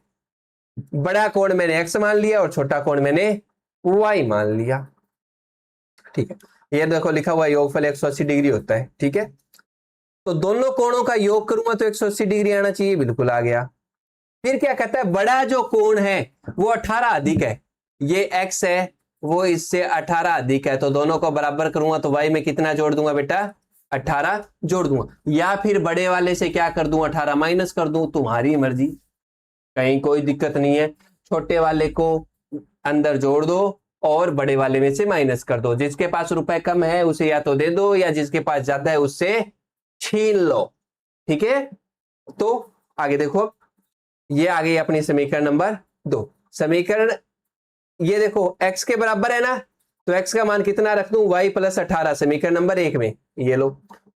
बड़ा कोण मैंने x मान लिया और छोटा कोण मैंने y मान लिया। ठीक है, ये देखो लिखा हुआ योगफल 180 डिग्री होता है। ठीक है, तो दोनों कोणों का योग करूंगा तो 180 डिग्री आना चाहिए, बिल्कुल आ गया। फिर क्या कहता है, बड़ा जो कोण है वो 18 अधिक है, ये x है वो इससे 18 अधिक है, तो दोनों को बराबर करूंगा तो y में कितना जोड़ दूंगा बेटा? 18 जोड़ दूंगा, या फिर बड़े वाले से क्या कर दूं? 18 माइनस कर दूं, तुम्हारी मर्जी, कहीं कोई दिक्कत नहीं है। छोटे वाले को अंदर जोड़ दो और बड़े वाले में से माइनस कर दो। जिसके पास रुपए कम है उसे या तो दे दो, या जिसके पास ज्यादा है उससे छीन लो। ठीक है, तो आगे देखो, ये आ गई अपनी समीकरण नंबर 2। समीकरण ये देखो x के बराबर है ना, तो x का मान कितना रख दूं? y प्लस 18 समीकरण नंबर 1 में। ये लो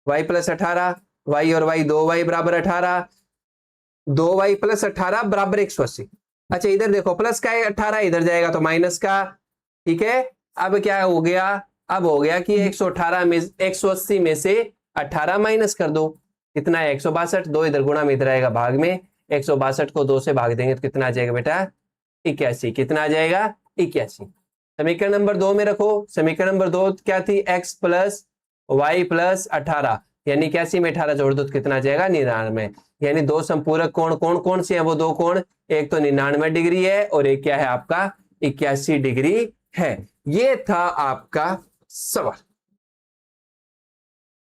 y प्लस 18, y और y 2y बराबर 18, 2y प्लस 18 बराबर 180। अच्छा इधर देखो प्लस का है 18, इधर जाएगा तो माइनस का। ठीक है, अब क्या हो गया? अब हो गया कि 118 में 180 में से 18 माइनस कर दो, कितना है? 162। 2 इधर गुणा में, इधर आएगा भाग में। 162 को 2 से भाग देंगे तो कितना आ जाएगा बेटा? 81। कितना आ जाएगा? 81। समीकरण नंबर 2 में रखो। समीकरण नंबर 2 क्या थी? x प्लस वाई प्लस 18, यानी 81 में 18 जोड़ दो तो कितना आ जाएगा? 99। यानी दो संपूरक कोण कौन कौन से हैं? वो दो कोण, एक तो 99 डिग्री है और एक क्या है आपका? 81 डिग्री है। ये था आपका सवाल।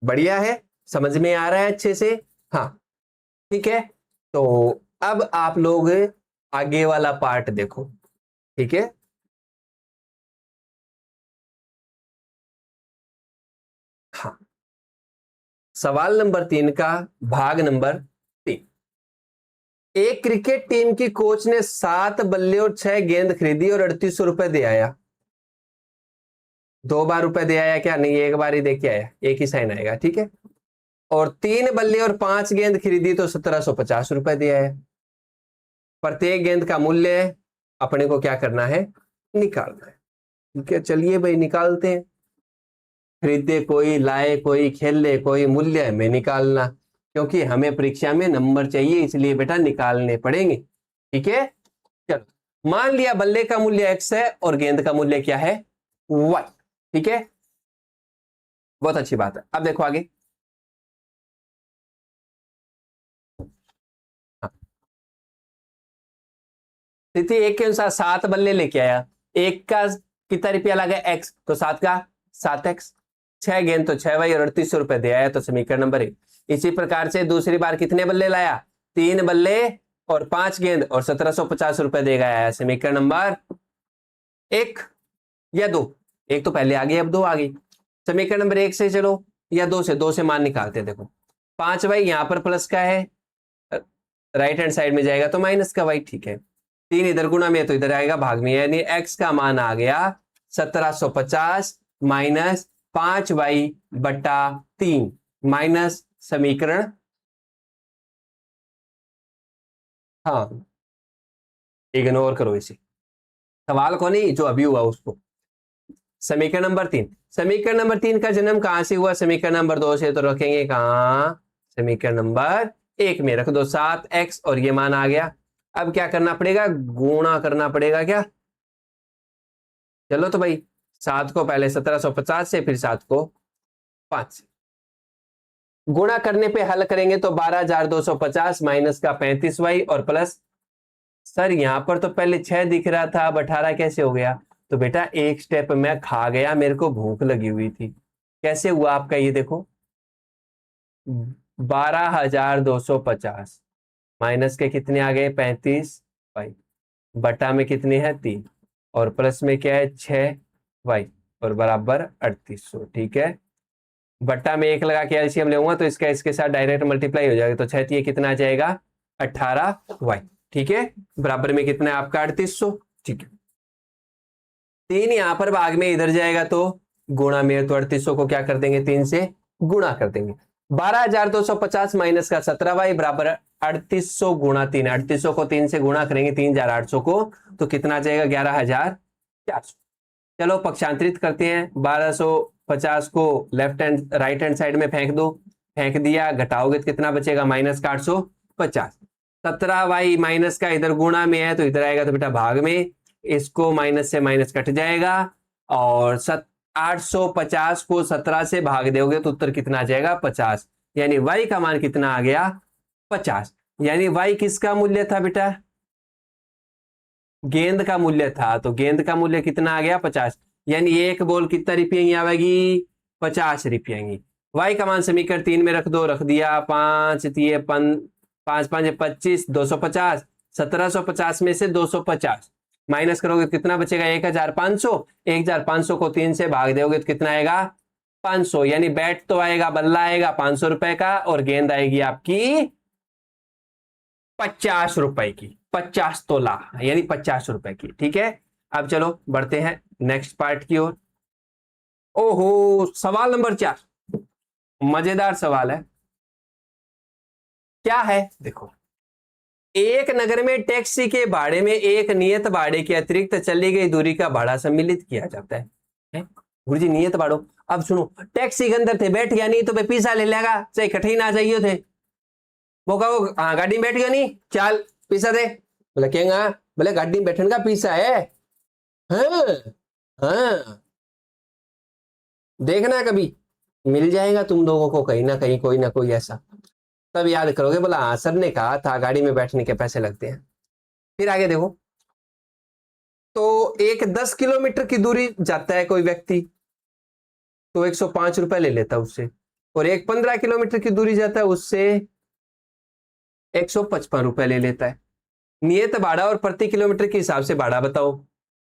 बढ़िया है, समझ में आ रहा है अच्छे से? हाँ, ठीक है। तो अब आप लोग आगे वाला पार्ट देखो। ठीक है, हाँ, सवाल नंबर 3 का भाग नंबर 3। एक क्रिकेट टीम की कोच ने 7 बल्ले और 6 गेंद खरीदी और 3800 रुपए दे आया। 2 बार रुपए दे आया क्या? नहीं, एक बार ही दे के आया, एक ही साइन आएगा। ठीक है, और 3 बल्ले और 5 गेंद खरीदी तो 1750 रुपए दे आया। प्रत्येक गेंद का मूल्य अपने को क्या करना है? निकालना है। ठीक है, चलिए भाई निकालते हैं। खरीदे कोई, लाए कोई, खेल ले कोई, मूल्य हमें निकालना, क्योंकि हमें परीक्षा में नंबर चाहिए, इसलिए बेटा निकालने पड़ेंगे। ठीक है, चलो मान लिया बल्ले का मूल्य x है और गेंद का मूल्य क्या है? y। ठीक है, बहुत अच्छी बात है। अब देखो आगे। हाँ, स्थिति एक के अनुसार 7 बल्ले लेके आया, एक का कितना रुपया लगा? x, तो 7 का 7x, 6 गेंद तो 6y और 3800 रुपए दे आया, तो समीकरण नंबर 1। इसी प्रकार से दूसरी बार कितने बल्ले लाया? 3 बल्ले और 5 गेंद और 1750 रुपए देगा आया, समीकरण नंबर 1 या 2? एक तो पहले आ गई, अब 2 आ गई। समीकरण नंबर 1 से चलो या 2 से? 2 से मान निकालते हैं। देखो 5y यहां पर प्लस का है, राइट हैंड साइड में जाएगा तो माइनस का y। ठीक है, 3 इधर गुणा में तो इधर आएगा भाग में, यानी x का मान आ गया 1750 माइनस 5y बटा 3 माइनस समीकरण, हाँ इग्नोर करो इसे, सवाल को नहीं, जो अभी हुआ उसको। समीकरण नंबर 3। समीकरण नंबर 3 का जन्म कहां से हुआ? समीकरण नंबर 2 से। तो रखेंगे कहां? समीकरण नंबर 1 में रख दो 7x और ये मान आ गया। अब क्या करना पड़ेगा? गुणा करना पड़ेगा क्या? चलो तो भाई 7 को पहले 1750 से, फिर 7 को 5 से गुणा करने पे हल करेंगे तो 12,250 माइनस का 35y और प्लस, सर यहां पर तो पहले 6 दिख रहा था, अब 18 कैसे हो गया? तो बेटा एक स्टेप मैं खा गया, मेरे को भूख लगी हुई थी। कैसे हुआ आपका? ये देखो 12,250 माइनस के कितने आ गए? 35y, बटा में कितने हैं? 3, और प्लस में क्या है? 6y और बराबर 3800। ठीक है, बट्टा में 1 लगा के एलसीएम लेऊंगा तो इसका इसके साथ डायरेक्ट मल्टीप्लाई हो जाएगा, तो 6 ये कितना आ जाएगा? 18y। ठीक है, बराबर में कितना है आपका? 3800। ठीक है, 3 यहां पर भाग में इधर जाएगा तो गुणा में, तो 3800 को क्या कर देंगे? 3 से गुणा कर देंगे। 12,250 माइनस का 17y बराबर 3800 गुणा 3। 3800 को 3 से गुणा करेंगे 3,800 को, तो कितना जाएगा? 11,400। चलो पक्षांतरित करते हैं। 1250 को left hand right hand side में फेंक दो, फेंक दिया, घटाओगे तो कितना बचेगा? माइनस का 850। 17y माइनस का इधर गुणा में है तो इधर आएगा तो बेटा भाग में, इसको माइनस से माइनस कट जाएगा, और 850 को 17 से भाग दोगे तो उत्तर कितना आ जाएगा? 50। यानी y का मान कितना आ गया? 50। यानी y किसका मूल्य था बेटा? गेंद का मूल्य था, तो गेंद का मूल्य कितना आ गया? 50। यानी एक बॉल कितना रुपये की आवेगी? 50 रुपये की। वाई का मान समीकरण 3 में रख दो, रख दिया। 5 तिये 5 5 25, 250। 1750 में से 250 माइनस करोगे तो कितना बचेगा? 1500। 1500 को 3 से भाग दोगे तो कितना आएगा? 500। यानी बैट तो आएगा, बल्ला आएगा 500 रुपए का, और गेंद आएगी आपकी 50 रुपए की। 50 तोला यानी 50 रुपए की। ठीक है, अब चलो बढ़ते हैं नेक्स्ट पार्ट की ओर। ओहो, सवाल नंबर 4 मजेदार सवाल है। क्या है? देखो, एक नगर में टैक्सी के भाड़े में एक नियत भाड़े के अतिरिक्त चली गई दूरी का भाड़ा सम्मिलित किया जाता है? गुरुजी नियत भाड़ो। अब सुनो, टैक्सी के अंदर थे, बैठ गया नहीं तो पैसा ले लेगा, चाहे कठिन आ जाइए थे। वो कहो हाँ गाड़ी में बैठ गया नहीं, चल पैसा दे। बोले कहेगा बोले गाड़ी में बैठने का पैसा है? हाँ हाँ, देखना कभी मिल जाएगा तुम लोगों को कहीं ना कहीं कोई ना कोई ऐसा, तब याद करोगे बोला हाँ सर ने कहा था गाड़ी में बैठने के पैसे लगते हैं। फिर आगे देखो, तो एक 10 किलोमीटर की दूरी जाता है कोई व्यक्ति, तो 105 रुपए ले लेता है उससे, और एक 15 किलोमीटर की दूरी जाता है उससे 155 रुपए ले लेता है। नियत भाड़ा और प्रति किलोमीटर के हिसाब से भाड़ा बताओ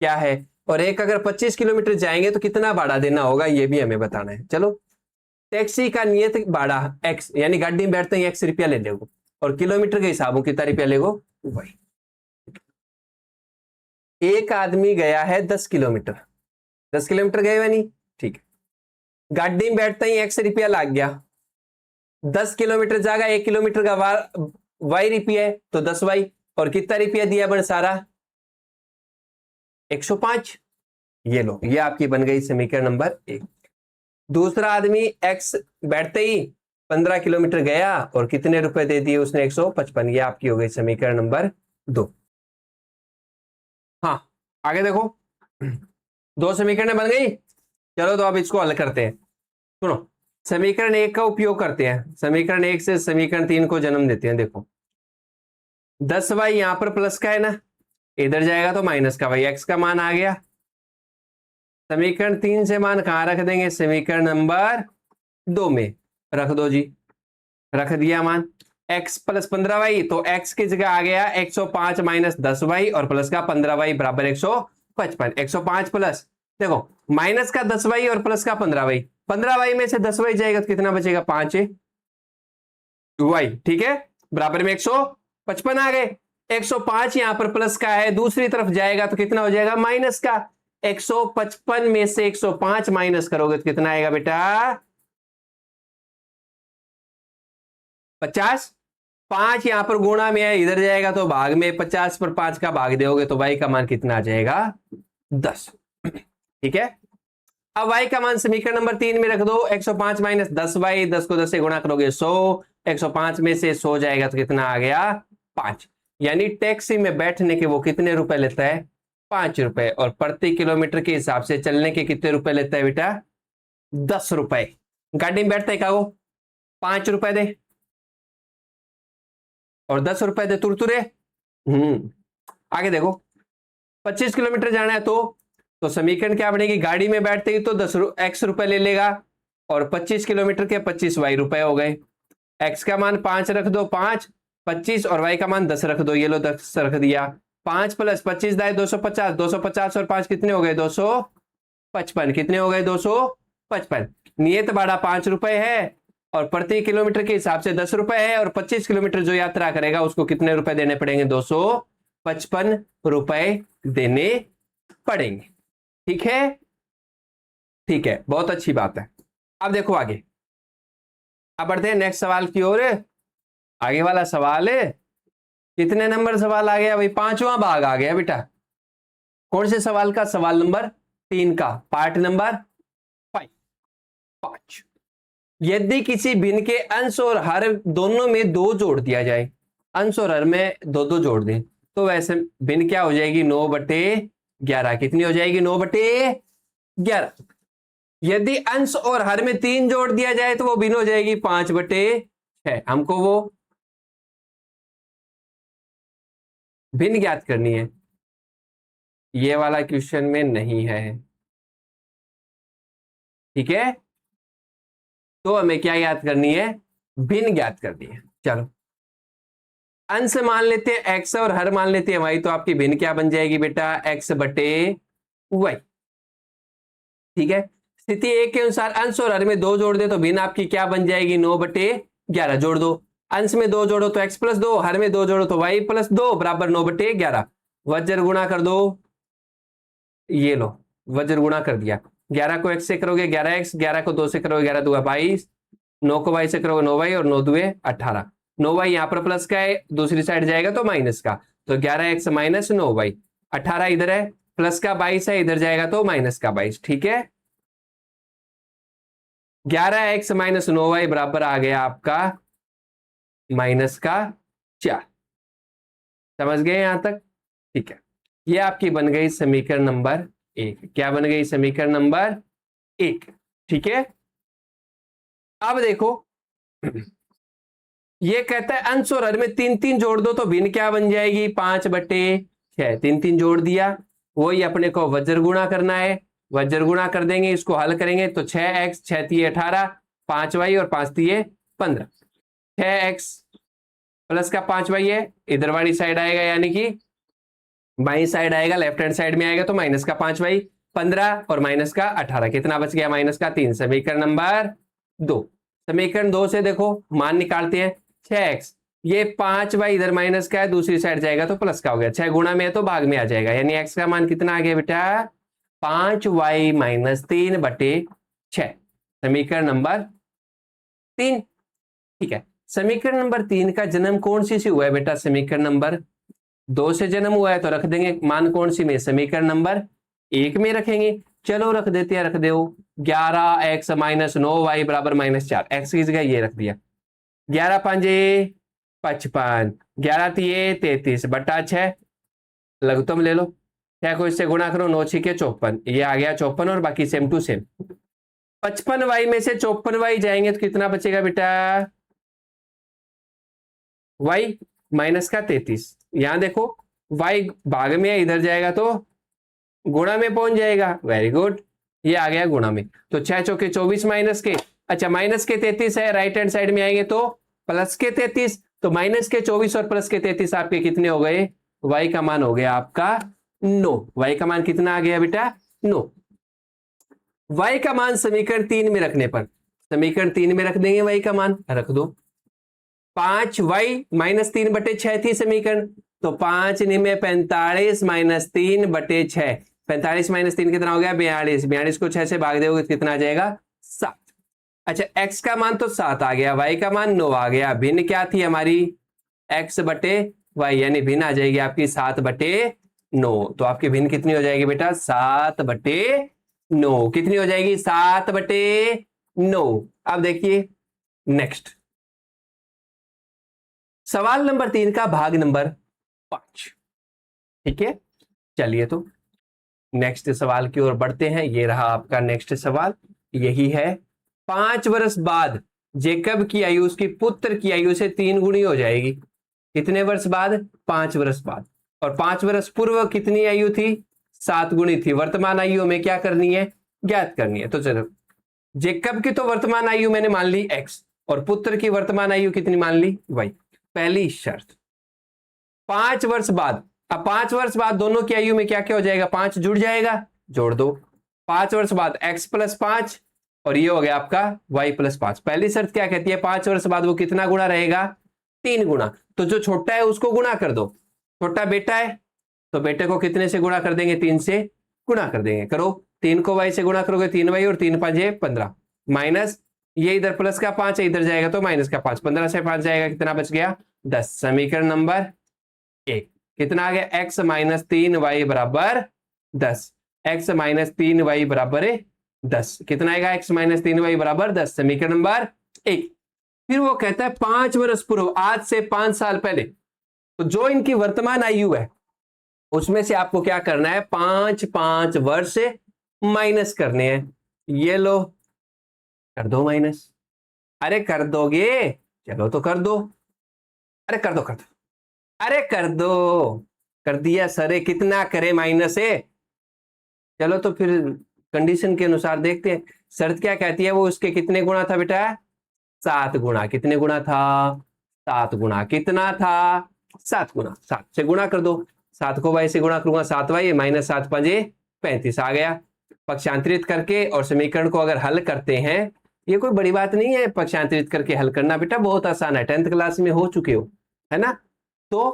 क्या है, और एक अगर 25 किलोमीटर जाएंगे तो कितना भाड़ा देना होगा ये भी हमें बताना है। चलो, टैक्सी का नियत भाड़ा x, यानी गाड़ी में बैठते ही 1 रुपया ले लेगो, और किलोमीटर के हिसाब कितना रुपया लेगो वही। एक आदमी गया है 10 किलोमीटर, 10 किलोमीटर गए हुए नहीं, ठीक है, गाड़ी में बैठते ही 1 रुपया लग गया। 10 किलोमीटर जाएगा, 1 किलोमीटर का वाई रुपया है तो 10y, और कितना रुपया दिया बन सारा? 105। ये लो, ये आपकी बन गई समीकरण नंबर 1। दूसरा आदमी x बैठते ही 15 किलोमीटर गया और कितने रुपए दे दिए उसने? 155। ये आपकी हो गई समीकरण नंबर 2। हाँ, आगे देखो, 2 समीकरण बन गई। चलो तो अब इसको हल करते हैं। सुनो, समीकरण 1 का उपयोग करते हैं, समीकरण 1 से समीकरण 3 को जन्म देते हैं। देखो 10y यहां पर प्लस का है ना, इधर जाएगा तो माइनस का, भाई x का मान आ गया। समीकरण 3 से मान कहां रख देंगे? समीकरण नंबर 2 में रख दो जी, रख दिया मान। x प्लस 15y, तो x की जगह आ गया 105 माइनस 10y और प्लस का 15y बराबर 155। 105 प्लस देखो माइनस का 10y और प्लस का 15y, 15y में से 10y जाएगा तो कितना बचेगा? 5y। ठीक है, बराबर में 155 आ गए। 105 यहां पर प्लस का है, दूसरी तरफ जाएगा तो कितना हो जाएगा? माइनस का। 155 में से 105 माइनस करोगे तो कितना आएगा बेटा? 50। 5 यहां पर गुणा में है, इधर जाएगा तो भाग में, 50 पर 5 का भाग दोगे तो y का मान कितना आ जाएगा? 10। ठीक है, अब y का मान समीकरण नंबर 3 में रख दो। 105 माइनस 10y, 10 को 10 से गुणा करोगे 100, 105 में से 100 जाएगा तो कितना आ गया 5। यानी टैक्सी में बैठने के वो कितने रुपए लेता है 5 रुपए, और प्रति किलोमीटर के हिसाब से चलने के कितने रुपए लेता है बेटा 10 रुपए। गाड़ी में बैठते का वो 5 रुपए दे और 10 रुपए दे तुरतुरे। आगे देखो 25 किलोमीटर जाना है तो समीकरण क्या बनेगी, गाड़ी में बैठते ही तो 10 रुपए ले लेगा, और 25 किलोमीटर के 25 वाई रुपए हो गए। एक्स का मान 5 रख दो, 5 25, और वाई का मान 10 रख दो, ये लो 10 रख दिया। 5 प्लस 25 दाए 250, 250 और 5 कितने हो गए 255, कितने हो गए 255। नियत भाड़ा 5 रुपए है और प्रति किलोमीटर के हिसाब से 10 रुपए है, और 25 किलोमीटर जो यात्रा करेगा उसको कितने रुपए देने पड़ेंगे 255 रुपए देने पड़ेंगे। ठीक है, ठीक है, बहुत अच्छी बात है। अब देखो आगे, अब बढ़ते हैं नेक्स्ट सवाल की ओर। आगे वाला सवाल है, कितने नंबर सवाल आ गया भाई, 5वां भाग आ गया बेटा। कौन से सवाल का, सवाल नंबर 3 का, पार्ट नंबर 5। यदि किसी भिन्न के अंश और हर दोनों में 2 जोड़ दिया जाए, अंश और हर में 2 जोड़ दें, तो वैसे भिन्न क्या हो जाएगी 9/11। कितनी हो जाएगी 9/11। यदि अंश और हर में 3 जोड़ दिया जाए तो वो भिन्न हो जाएगी 5/6। हमको वो भिन्न ज्ञात करनी है, ये वाला क्वेश्चन में नहीं है। ठीक है, तो हमें क्या ज्ञात करनी है, भिन्न ज्ञात करनी है। चलो अंश मान लेते हैं x और हर मान लेते हैं y, तो आपकी भिन्न क्या बन जाएगी बेटा x/y। ठीक है, स्थिति 1 के अनुसार अंश और हर में 2 जोड़ दे तो भिन्न आपकी क्या बन जाएगी 9/11। जोड़ दो, अंश में 2 जोड़ो तो x + 2, हर में 2 जोड़ो तो y + 2 बराबर 9/11। वज्र गुणा कर दो, ये लो वज्र गुणा कर दिया। 11 को x से करोगे 11x, 11 को 2 से करोगे 11 दूगा 22, 9 को y से करोगे 9y और 9 दूए 18। 9y यहां पर प्लस का है, दूसरी साइड जाएगा तो माइनस का, तो 11x - 9y। 18 इधर है प्लस का, 22 है इधर जाएगा तो माइनस का 22। ठीक है, 11x - 9y बराबर आ गया आपका -4। समझ गए यहां तक? ठीक है, ये आपकी बन गई समीकरण नंबर 1। क्या बन गई समीकरण नंबर 1? ठीक है, अब देखो ये कहता है अंश और हर में 3 जोड़ दो तो भिन्न क्या बन जाएगी 5/6। 3 जोड़ दिया, वही अपने को वज्र गुणा करना है, वज्र गुणा कर देंगे, इसको हल करेंगे तो 6x 6 × 18, 5y और 5 × 15। 6x प्लस का 5y है, इधर वाली साइड आएगा यानी कि बाई साइड आएगा, लेफ्ट हैंड साइड में आएगा तो माइनस का 5y, 15 और माइनस का 18, कितना बच गया -3। समीकरण नंबर 2। समीकरण 2 से देखो मान निकालते हैं। 6x, ये 5y इधर माइनस का है, दूसरी साइड जाएगा तो प्लस का हो गया, 6 गुणा में है तो भाग में आ जाएगा, यानी x का मान कितना आ गया बेटा 5y - 3/6। समीकरण नंबर 3। ठीक है, समीकरण नंबर 3 का जन्म कौन सी से हुआ है बेटा, समीकरण नंबर 2 से जन्म हुआ है, तो रख देंगे मान कौन सी में, समीकरण नंबर 1 में रखेंगे। चलो रख देते हैं, रख दो 11x - 9y बराबर -4। x की जगह ये रख दिया, 11 × 5 = 55, 11 × 3 = 33/6। लघुत्तम ले लो, 6 को इससे गुणा करो, 9 × 6 = 54, ये आ गया 54 और बाकी सेम टू सेम। 55y में से 54y जाएंगे तो कितना बचेगा बेटा y -33। यहां देखो y भाग में है, इधर जाएगा तो गुणा में पहुंच जाएगा, वेरी गुड, ये आ गया गुणा में। तो 6 × 4 = 24 माइनस के, अच्छा माइनस के 33 है, राइट हैंड साइड में आएंगे तो प्लस के 33, तो माइनस के 24 और प्लस के 33 आपके कितने हो गए, y का मान हो गया आपका 9। y का मान कितना आ गया बेटा 9। y का मान समीकरण 3 में रखने पर, समीकरण 3 में रख देंगे y का मान, रख दो 5y - 3/6 थी समीकरण, तो 5 × 9 = 45 - 3/6। 45 - 3 कितना हो गया 42, 42 को 6 से भाग दोगे तो कितना आ जाएगा 7। अच्छा x का मान तो 7 आ गया, y का मान 9 आ गया, भिन्न क्या थी हमारी x/y, यानी भिन्न आ जाएगी आपकी 7/9। तो आपकी भिन्न कितनी हो जाएगी बेटा 7/9। 9, कितनी हो जाएगी 7/9। अब देखिए नेक्स्ट सवाल नंबर 3 का भाग नंबर 5। ठीक है, चलिए तो नेक्स्ट सवाल की ओर बढ़ते हैं। ये रहा आपका नेक्स्ट सवाल, यही है 5 वर्ष बाद जेकब की आयु उसकी पुत्र की आयु से 3 गुनी हो जाएगी। कितने वर्ष बाद? 5 वर्ष बाद। और 5 वर्ष पूर्व कितनी आयु थी? 7 गुनी थी। वर्तमान आयु में क्या करनी है? ज्ञात करनी है। तो चलो, जेकब की तो वर्तमान आयु मैंने मान ली x, और पुत्र की वर्तमान आयु कितनी मान ली? y। पहली शर्त 5 वर्ष बाद। अब 5 वर्ष बाद दोनों की आयु में क्या क्या हो जाएगा? 5 जुड़ जाएगा, जोड़ दो। 5 वर्ष बाद x+5 और ये हो गया आपका y+5। पहली शर्त क्या कहती है? 5 वर्ष बाद वो कितना गुना रहेगा? 3 गुना। तो जो छोटा है उसको गुणा कर दो। छोटा बेटा है तो बेटे को कितने से गुणा कर देंगे? 3 से गुणा कर देंगे। करो, 3 को y से गुणा करोगे 3y और 3×5 = 15, माइनस ये इधर प्लस का 5 है, इधर जाएगा तो माइनस का 5, 15 से 5 जाएगा, कितना बच गया? 10। समीकरण नंबर 1 कितना आ गया? x - 3y = 10। x - 3y = 10 कितना आएगा? x - 3y = 10। समीकरण नंबर 1। फिर वो कहता है 5 वर्ष पूर्व, आज से 5 साल पहले, तो जो इनकी वर्तमान आयु है उसमें से आपको क्या करना है? 5 वर्ष माइनस करने हैं। ये लो, कर दो माइनस। अरे कर दोगे? चलो तो कर दो। अरे कर दो, कर दो, अरे कर दो। कर दिया सर। कितना करे माइनस है? चलो तो फिर कंडीशन के अनुसार देखते हैं। शर्त क्या कहती है? वो उसके कितने गुना था बेटा? 7 गुना। कितने गुना था? 7 गुना। कितना था? 7 गुना। 7 से गुणा कर दो। 7 को y से गुणा करूंगा 7y -7×5 35 आ गया। पक्षांतरित करके और समीकरण को अगर हल करते हैं, ये कोई बड़ी बात नहीं है पक्षांतरित करके हल करना बेटा, बहुत आसान है, 10th क्लास में हो चुके हो, है ना। तो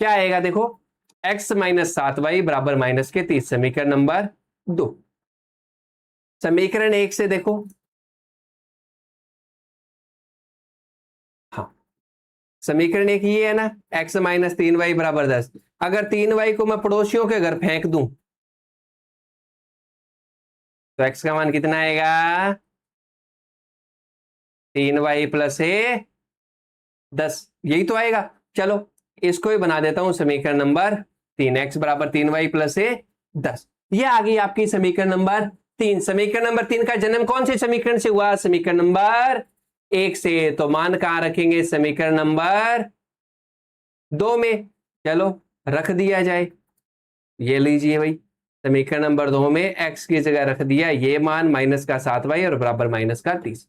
क्या आएगा देखो, x - 7y = -30। समीकरण नंबर 2। समीकरण 1 से देखो, हाँ समीकरण 1 ये है ना, x - 3y = 10। अगर 3y को मैं पड़ोसियों के घर फेंक दूं तो x का मान कितना आएगा? 3y + 10, यही तो आएगा। चलो इसको ही बना देता हूं समीकरण नंबर 3, x = 3y + 10। ये आ गई आपकी समीकरण नंबर 3। समीकरण नंबर 3 का जन्म कौन से समीकरण से हुआ? समीकरण नंबर 1 से। तो मान कहां रखेंगे? समीकरण नंबर 2 में। चलो रख दिया जाए। ये लीजिए भाई, समीकरण नंबर 2 में x की जगह रख दिया ये मान -7y और बराबर -30।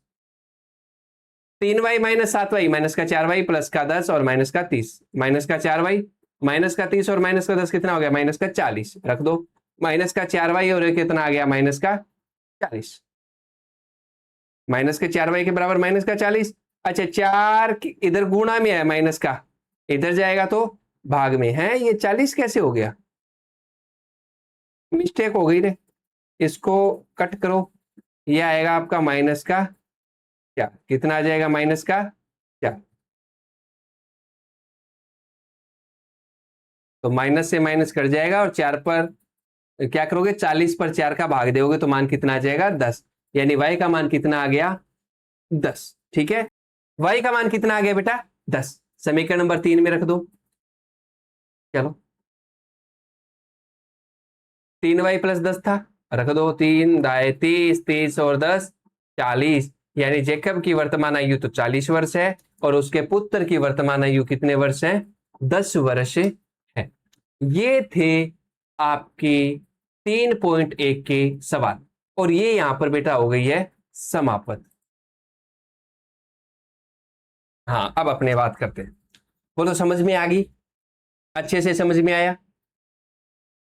3y - 7y -4y +10 और -30, -4y -30 और -10 कितना हो गया? -40। रख दो। -4y और कितना आ गया? -40। -4y के बराबर -40। अच्छा 4 इधर गुणा में है, माइनस का इधर जाएगा तो भाग में है। ये 40 कैसे हो गया? मिस्टेक हो गई रे, इसको कट करो। ये आएगा आपका -4। कितना आ जाएगा? -4। तो माइनस से माइनस कट जाएगा और 4 पर क्या करोगे? 40 पर 4 का भाग दोगे तो मान कितना आ जाएगा? 10। यानी y का मान कितना आ गया? 10। ठीक है, y का मान कितना आ गया बेटा? 10। समीकरण नंबर 3 में रख दो। चलो 3y + 10 था, रख दो। 3 दाए 30, 30 और 10 40। यानी जेकब की वर्तमान आयु तो 40 वर्ष है और उसके पुत्र की वर्तमान आयु कितने वर्ष है? 10 वर्ष है। ये थे आपकी 3.1 के सवाल और ये यहां पर बेटा हो गई है समाप्त। हाँ अब अपने बात करते हैं। बोलो समझ में आ गई? अच्छे से समझ में आया?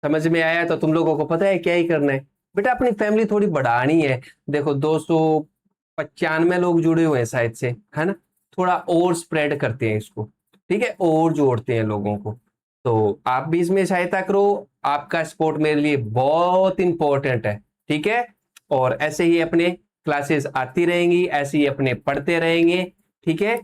समझ में आया तो तुम लोगों को पता है क्या ही करना है बेटा, अपनी फैमिली थोड़ी बढ़ानी है। देखो 295 लोग जुड़े हुए हैं शायद से, है ना। थोड़ा और स्प्रेड करते हैं इसको, ठीक है, और जोड़ते हैं लोगों को। तो आप भी इसमें सहायता करो, आपका सपोर्ट मेरे लिए बहुत इंपॉर्टेंट है, ठीक है। और ऐसे ही अपने क्लासेस आती रहेंगी, ऐसे ही अपने पढ़ते रहेंगे, ठीक है।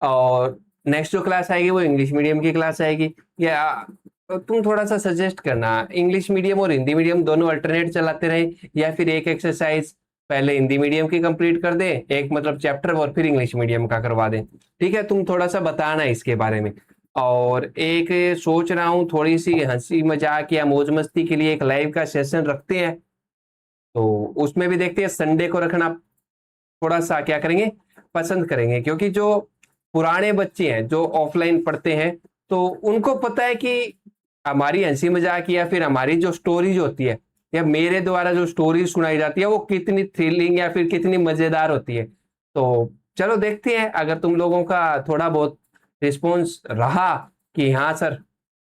और नेक्स्ट जो क्लास आएगी वो इंग्लिश मीडियम की क्लास आएगी। या तो तुम थोड़ा सा सजेस्ट करना, इंग्लिश मीडियम और हिंदी मीडियम दोनों अल्टरनेट चलाते रहे, या फिर एक एक्सरसाइज पहले हिंदी मीडियम की कंप्लीट कर दे, एक मतलब चैप्टर, और फिर इंग्लिश मीडियम का करवा दें। ठीक है, तुम थोड़ा सा बताना इसके बारे में। और एक सोच रहा हूँ थोड़ी सी हंसी मजाक या मौज मस्ती के लिए एक लाइव का सेशन रखते हैं, तो उसमें भी देखते हैं संडे को रखना थोड़ा सा क्या करेंगे, पसंद करेंगे, क्योंकि जो पुराने बच्चे हैं जो ऑफलाइन पढ़ते हैं, तो उनको पता है कि हमारी हंसी मजाक या फिर हमारी जो स्टोरीज होती है, या मेरे द्वारा जो स्टोरी सुनाई जाती है, वो कितनी थ्रिलिंग या फिर कितनी मजेदार होती है। तो चलो देखते हैं, अगर तुम लोगों का थोड़ा बहुत रिस्पॉन्स रहा कि हाँ सर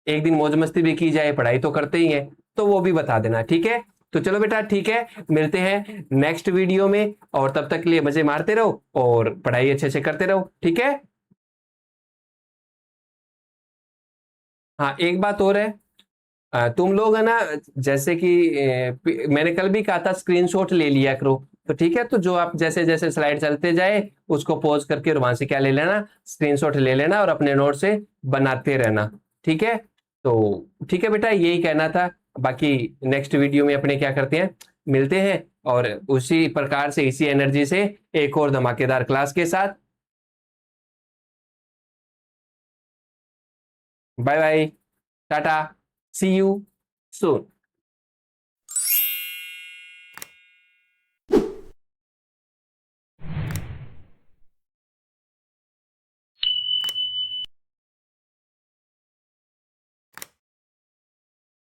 एक दिन मौज मस्ती भी की जाए, पढ़ाई तो करते ही है, तो वो भी बता देना। ठीक है, तो चलो बेटा, ठीक है, मिलते हैं नेक्स्ट वीडियो में, और तब तक के लिए मजे मारते रहो और पढ़ाई अच्छे से करते रहो। ठीक है। हाँ, एक बात और है, तुम लोग है ना, जैसे कि मैंने कल भी कहा था स्क्रीनशॉट ले लिया करो। तो ठीक है, तो जो आप जैसे जैसे स्लाइड चलते जाए उसको पॉज करके और वहां से क्या ले लेना, स्क्रीनशॉट ले लेना और अपने नोट से बनाते रहना। ठीक है, तो ठीक है बेटा, यही कहना था। बाकी नेक्स्ट वीडियो में अपने क्या करते हैं, मिलते हैं, और उसी प्रकार से इसी एनर्जी से एक और धमाकेदार क्लास के साथ। Bye bye, tata, see you soon.